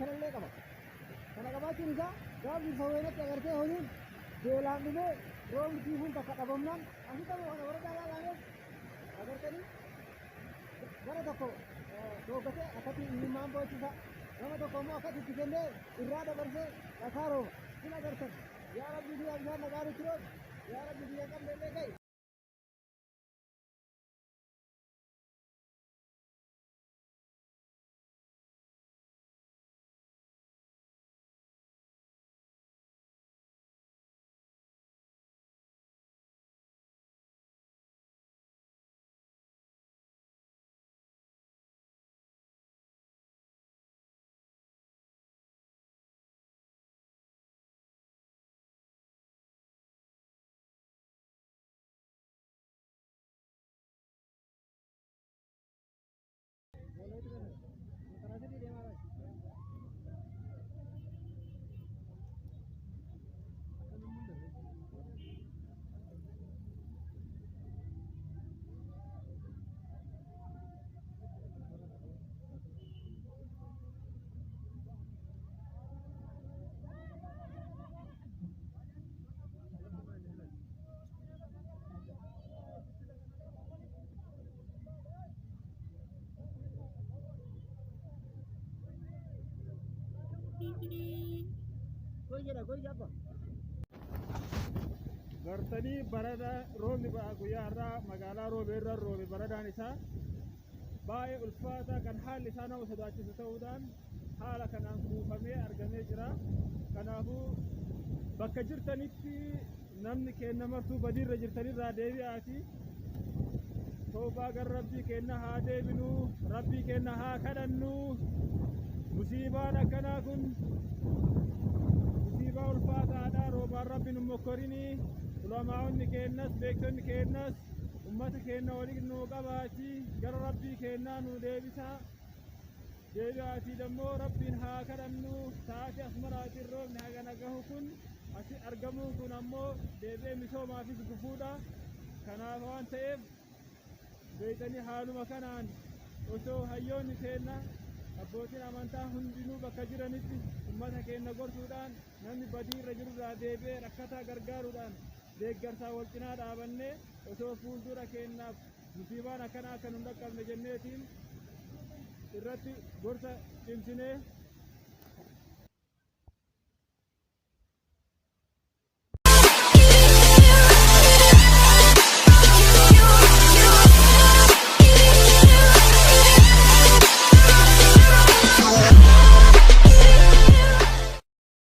kanallee qaba. Kana qabaachuun isaa gaafni sawweenatti agartee hojiin beelaan dhibee roobni tiifuun takka dhabamnaan asii qabu kana warra caalaa laaneef agartanii gara tokko dhooggatee akkatti imimmaan boochisa nama tokko immoo akkatti itti kennee irraa dabarsee dhakaa rooba sin agartan yaa rabbi biyya bishaan nagaa nutti roobe yaa rabbi biyya qabneellee ga'i. Gartanii barada roobni guyyaa irraa magaalaa roobeerra roobe baradaan isaa baay'ee ulfaataa kan haalli isaa nama sodaachisu ta'uudhaan haala kanaan kuufamee argamee jira. Kanaafuu bakka jirtanitti namni keenya martuu badiirra jirtanirraa deebi'aati toobaa gara rabbii keenya haa deebinu, rabbii keenya haa kadhannu. Musiibaan akkanaa kun musiibaa ulfaataadha. Roobaan rabbi nu mokkorini. Ulamaa'onni keenyas beektonni keenyas ummata keenya waliin nu qabaachi gara rabbii keenyaa nu deebisaa. Deebi'aatii dammoo rabbiin haa kadhannu. Sa'aatii asmaraatiin roobni hagana gahu kun asi argamuun kun ammoo deebi'ee misoomaafis gufuudha. Kanaaf waan ta'eef beektanii haaluma kanaan osoo hayyoonni keenya abbootiin amantaa hundinuu bakka jiranitti ummata keenya gorsuudhaan namni badiirra jirurraa deebi'ee rakkataa gargaaruudhaan deeggarsaa wal cinaa dhaabannee osoo fuuldura keenyaaf musiibaan akkanaa akka nu hin dhaqqabne jenneetiin irratti gorsa cimsinee